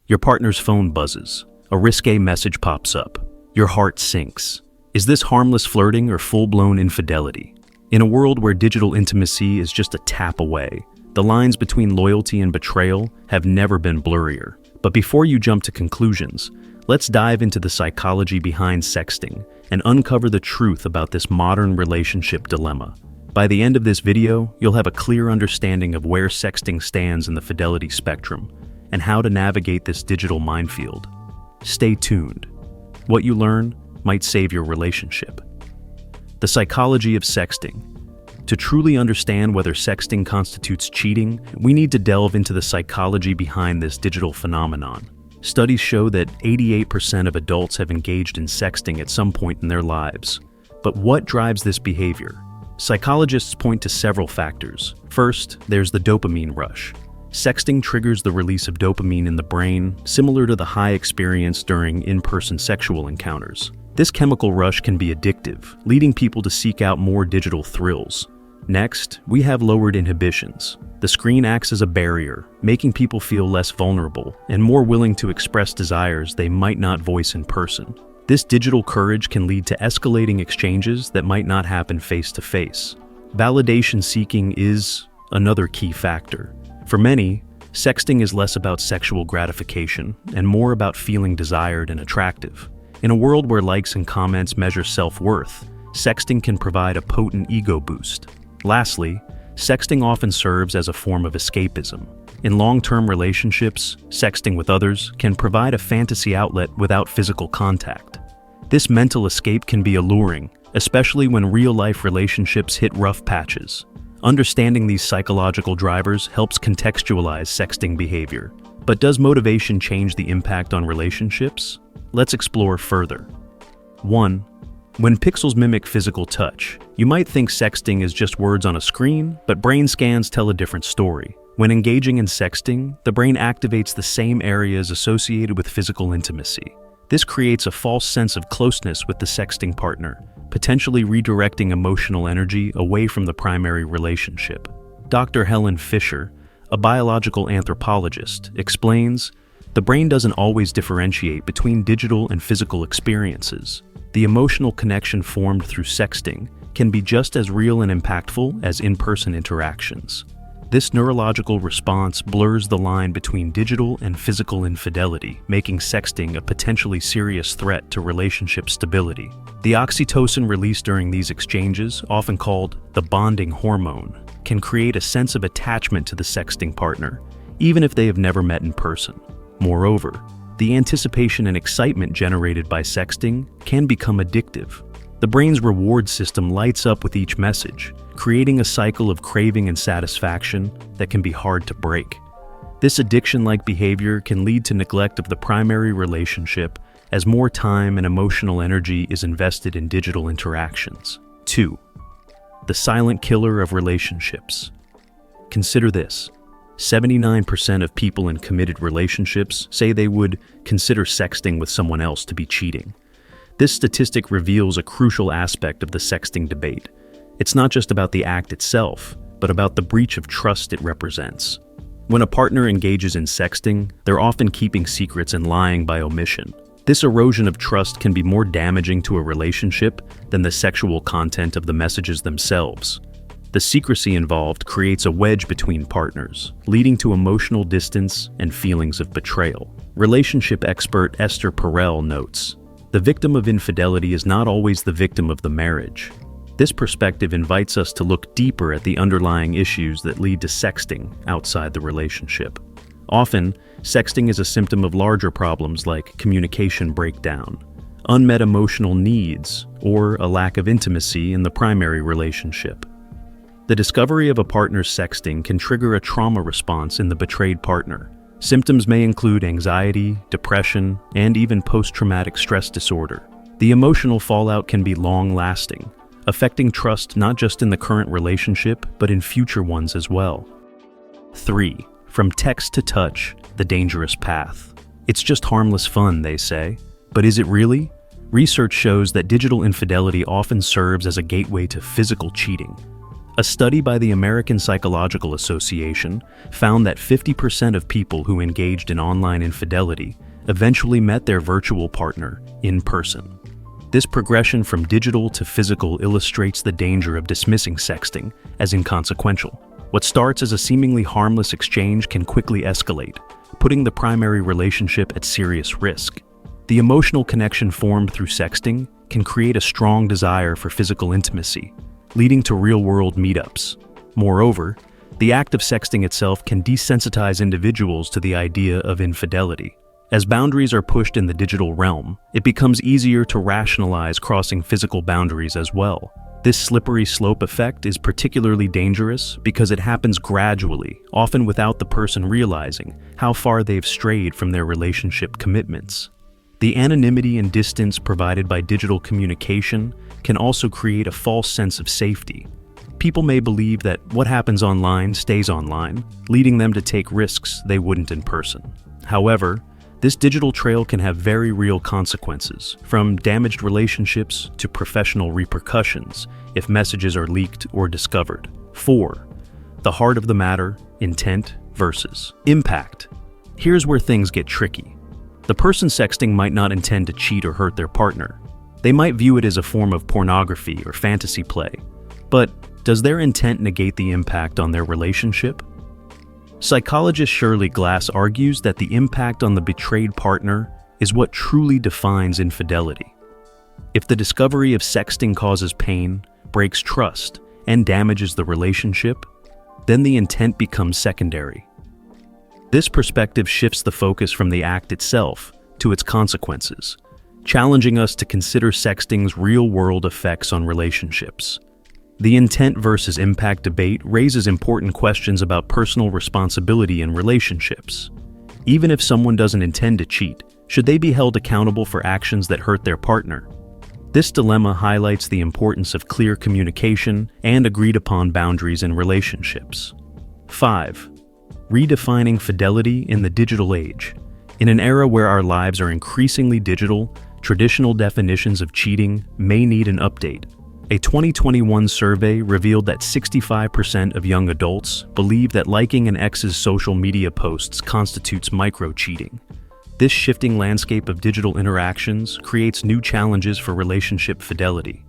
Your partner's phone buzzes. A risque message pops up. Your heart sinks. Is this harmless flirting or full-blown infidelity? In a world where digital intimacy is just a tap away, the lines between loyalty and betrayal have never been blurrier. But before you jump to conclusions, let's dive into the psychology behind sexting and uncover the truth about this modern relationship dilemma. By the end of this video, you'll have a clear understanding of where sexting stands in the fidelity spectrum and how to navigate this digital minefield. Stay tuned. What you learn might save your relationship. The psychology of sexting. To truly understand whether sexting constitutes cheating, we need to delve into the psychology behind this digital phenomenon. Studies show that 88% of adults have engaged in sexting at some point in their lives. But what drives this behavior? Psychologists point to several factors. First, there's the dopamine rush. Sexting triggers the release of dopamine in the brain, similar to the high experienced during in-person sexual encounters. This chemical rush can be addictive, leading people to seek out more digital thrills. Next, we have lowered inhibitions. The screen acts as a barrier, making people feel less vulnerable and more willing to express desires they might not voice in person. This digital courage can lead to escalating exchanges that might not happen face-to-face. Validation seeking is another key factor. For many, sexting is less about sexual gratification and more about feeling desired and attractive. In a world where likes and comments measure self-worth, sexting can provide a potent ego boost. Lastly, sexting often serves as a form of escapism. In long-term relationships, sexting with others can provide a fantasy outlet without physical contact. This mental escape can be alluring, especially when real-life relationships hit rough patches. Understanding these psychological drivers helps contextualize sexting behavior. But does motivation change the impact on relationships? Let's explore further. 1. When pixels mimic physical touch, you might think sexting is just words on a screen, but brain scans tell a different story. When engaging in sexting, the brain activates the same areas associated with physical intimacy. This creates a false sense of closeness with the sexting partner, potentially redirecting emotional energy away from the primary relationship. Dr. Helen Fisher, a biological anthropologist, explains, the brain doesn't always differentiate between digital and physical experiences. The emotional connection formed through sexting can be just as real and impactful as in-person interactions. This neurological response blurs the line between digital and physical infidelity, making sexting a potentially serious threat to relationship stability. The oxytocin released during these exchanges, often called the bonding hormone, can create a sense of attachment to the sexting partner, even if they have never met in person. Moreover, the anticipation and excitement generated by sexting can become addictive. The brain's reward system lights up with each message, creating a cycle of craving and satisfaction that can be hard to break. This addiction-like behavior can lead to neglect of the primary relationship as more time and emotional energy is invested in digital interactions. 2. The silent killer of relationships. Consider this. 79% of people in committed relationships say they would consider sexting with someone else to be cheating. This statistic reveals a crucial aspect of the sexting debate. It's not just about the act itself, but about the breach of trust it represents. When a partner engages in sexting, they're often keeping secrets and lying by omission. This erosion of trust can be more damaging to a relationship than the sexual content of the messages themselves. The secrecy involved creates a wedge between partners, leading to emotional distance and feelings of betrayal. Relationship expert Esther Perel notes, the victim of infidelity is not always the victim of the marriage. This perspective invites us to look deeper at the underlying issues that lead to sexting outside the relationship. Often, sexting is a symptom of larger problems like communication breakdown, unmet emotional needs, or a lack of intimacy in the primary relationship. The discovery of a partner's sexting can trigger a trauma response in the betrayed partner. Symptoms may include anxiety, depression, and even post-traumatic stress disorder. The emotional fallout can be long-lasting, affecting trust not just in the current relationship, but in future ones as well. 3. From text to touch, the dangerous path. It's just harmless fun, they say. But is it really? Research shows that digital infidelity often serves as a gateway to physical cheating. A study by the American Psychological Association found that 50% of people who engaged in online infidelity eventually met their virtual partner in person. This progression from digital to physical illustrates the danger of dismissing sexting as inconsequential. What starts as a seemingly harmless exchange can quickly escalate, putting the primary relationship at serious risk. The emotional connection formed through sexting can create a strong desire for physical intimacy, leading to real-world meetups. Moreover, the act of sexting itself can desensitize individuals to the idea of infidelity. As boundaries are pushed in the digital realm, it becomes easier to rationalize crossing physical boundaries as well. This slippery slope effect is particularly dangerous because it happens gradually, often without the person realizing how far they've strayed from their relationship commitments. The anonymity and distance provided by digital communication can also create a false sense of safety. People may believe that what happens online stays online, leading them to take risks they wouldn't in person. However, this digital trail can have very real consequences, from damaged relationships to professional repercussions if messages are leaked or discovered. 4. The heart of the matter: intent versus impact. Here's where things get tricky. The person sexting might not intend to cheat or hurt their partner. They might view it as a form of pornography or fantasy play. But does their intent negate the impact on their relationship? Psychologist Shirley Glass argues that the impact on the betrayed partner is what truly defines infidelity. If the discovery of sexting causes pain, breaks trust, and damages the relationship, then the intent becomes secondary. This perspective shifts the focus from the act itself to its consequences, challenging us to consider sexting's real-world effects on relationships. The intent versus impact debate raises important questions about personal responsibility in relationships. Even if someone doesn't intend to cheat, should they be held accountable for actions that hurt their partner? This dilemma highlights the importance of clear communication and agreed-upon boundaries in relationships. 5. Redefining fidelity in the digital age. In an era where our lives are increasingly digital, traditional definitions of cheating may need an update. A 2021 survey revealed that 65% of young adults believe that liking an ex's social media posts constitutes micro-cheating. This shifting landscape of digital interactions creates new challenges for relationship fidelity.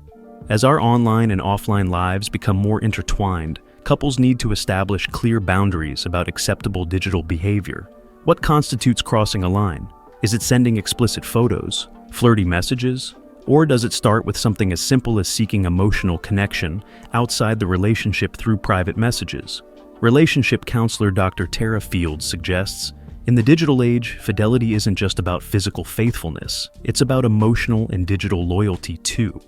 As our online and offline lives become more intertwined, couples need to establish clear boundaries about acceptable digital behavior. What constitutes crossing a line? Is it sending explicit photos, flirty messages, or does it start with something as simple as seeking emotional connection outside the relationship through private messages? Relationship counselor Dr. Tara Fields suggests, in the digital age, fidelity isn't just about physical faithfulness, it's about emotional and digital loyalty too.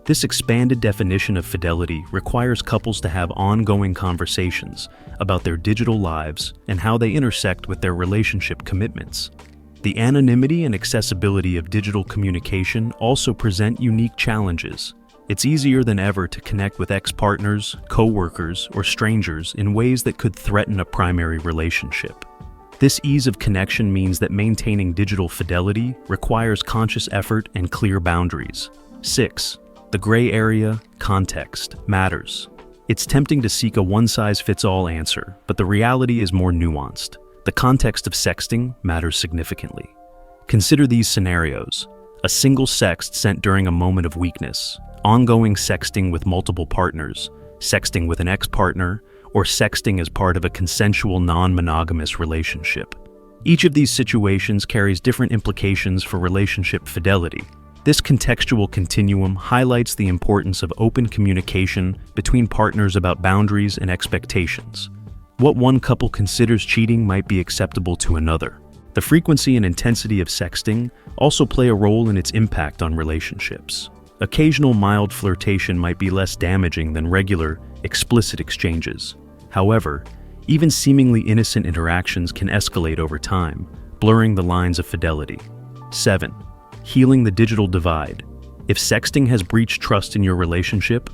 This expanded definition of fidelity requires couples to have ongoing conversations about their digital lives and how they intersect with their relationship commitments. The anonymity and accessibility of digital communication also present unique challenges. It's easier than ever to connect with ex-partners, co-workers, or strangers in ways that could threaten a primary relationship. This ease of connection means that maintaining digital fidelity requires conscious effort and clear boundaries. 6. The gray area: context matters. It's tempting to seek a one-size-fits-all answer, but the reality is more nuanced. The context of sexting matters significantly. Consider these scenarios: a single sext sent during a moment of weakness, ongoing sexting with multiple partners, sexting with an ex-partner, or sexting as part of a consensual non-monogamous relationship. Each of these situations carries different implications for relationship fidelity. This contextual continuum highlights the importance of open communication between partners about boundaries and expectations. What one couple considers cheating might be acceptable to another. The frequency and intensity of sexting also play a role in its impact on relationships. Occasional mild flirtation might be less damaging than regular, explicit exchanges. However, even seemingly innocent interactions can escalate over time, blurring the lines of fidelity. 7. Healing the digital divide. If sexting has breached trust in your relationship,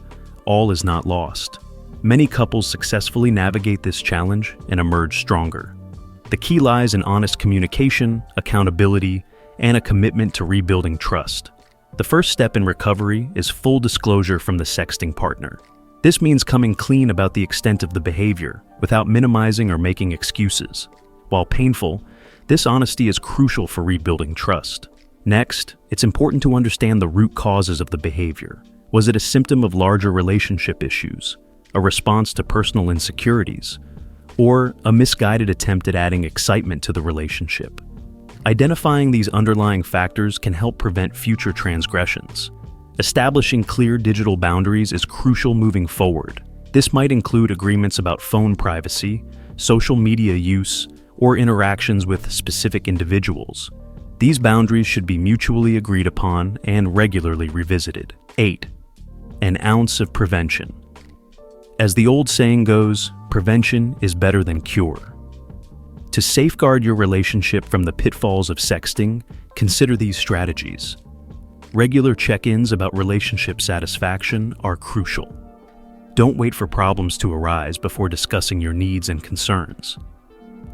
all is not lost. Many couples successfully navigate this challenge and emerge stronger. The key lies in honest communication, accountability, and a commitment to rebuilding trust. The first step in recovery is full disclosure from the sexting partner. This means coming clean about the extent of the behavior, without minimizing or making excuses. While painful, this honesty is crucial for rebuilding trust. Next, it's important to understand the root causes of the behavior. Was it a symptom of larger relationship issues, a response to personal insecurities, or a misguided attempt at adding excitement to the relationship? Identifying these underlying factors can help prevent future transgressions. Establishing clear digital boundaries is crucial moving forward. This might include agreements about phone privacy, social media use, or interactions with specific individuals. These boundaries should be mutually agreed upon and regularly revisited. 8. An ounce of prevention. As the old saying goes, prevention is better than cure. To safeguard your relationship from the pitfalls of sexting, consider these strategies. Regular check-ins about relationship satisfaction are crucial. Don't wait for problems to arise before discussing your needs and concerns.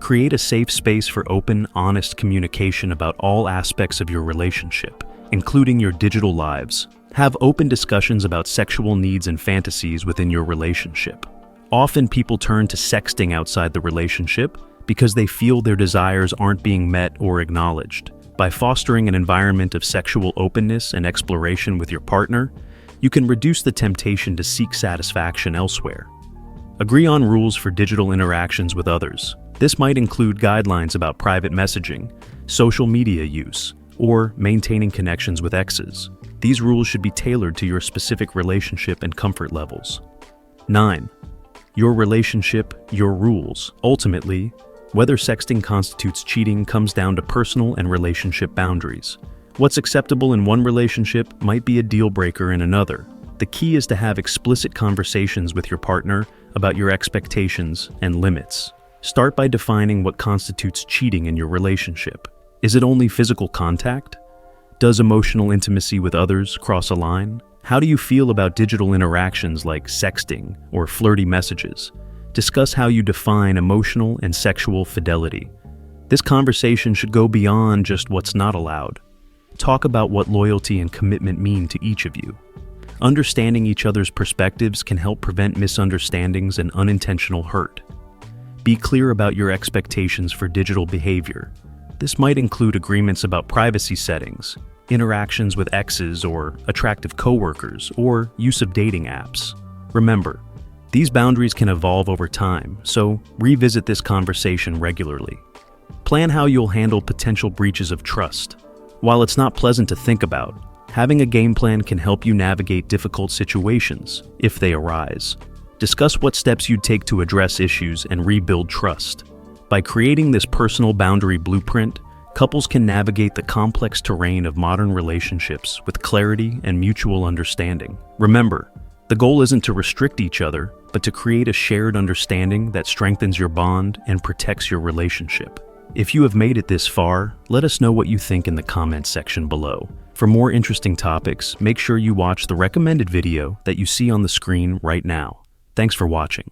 Create a safe space for open, honest communication about all aspects of your relationship, including your digital lives. Have open discussions about sexual needs and fantasies within your relationship. Often people turn to sexting outside the relationship because they feel their desires aren't being met or acknowledged. By fostering an environment of sexual openness and exploration with your partner, you can reduce the temptation to seek satisfaction elsewhere. Agree on rules for digital interactions with others. This might include guidelines about private messaging, social media use, or maintaining connections with exes. These rules should be tailored to your specific relationship and comfort levels. 9. Your relationship, your rules. Ultimately, whether sexting constitutes cheating comes down to personal and relationship boundaries. What's acceptable in one relationship might be a deal breaker in another. The key is to have explicit conversations with your partner about your expectations and limits. Start by defining what constitutes cheating in your relationship. Is it only physical contact? Does emotional intimacy with others cross a line? How do you feel about digital interactions like sexting or flirty messages? Discuss how you define emotional and sexual fidelity. This conversation should go beyond just what's not allowed. Talk about what loyalty and commitment mean to each of you. Understanding each other's perspectives can help prevent misunderstandings and unintentional hurt. Be clear about your expectations for digital behavior. This might include agreements about privacy settings, interactions with exes or attractive coworkers, or use of dating apps. Remember, these boundaries can evolve over time, so revisit this conversation regularly. Plan how you'll handle potential breaches of trust. While it's not pleasant to think about, having a game plan can help you navigate difficult situations if they arise. Discuss what steps you'd take to address issues and rebuild trust. By creating this personal boundary blueprint, couples can navigate the complex terrain of modern relationships with clarity and mutual understanding. Remember, the goal isn't to restrict each other, but to create a shared understanding that strengthens your bond and protects your relationship. If you have made it this far, let us know what you think in the comments section below. For more interesting topics, make sure you watch the recommended video that you see on the screen right now. Thanks for watching.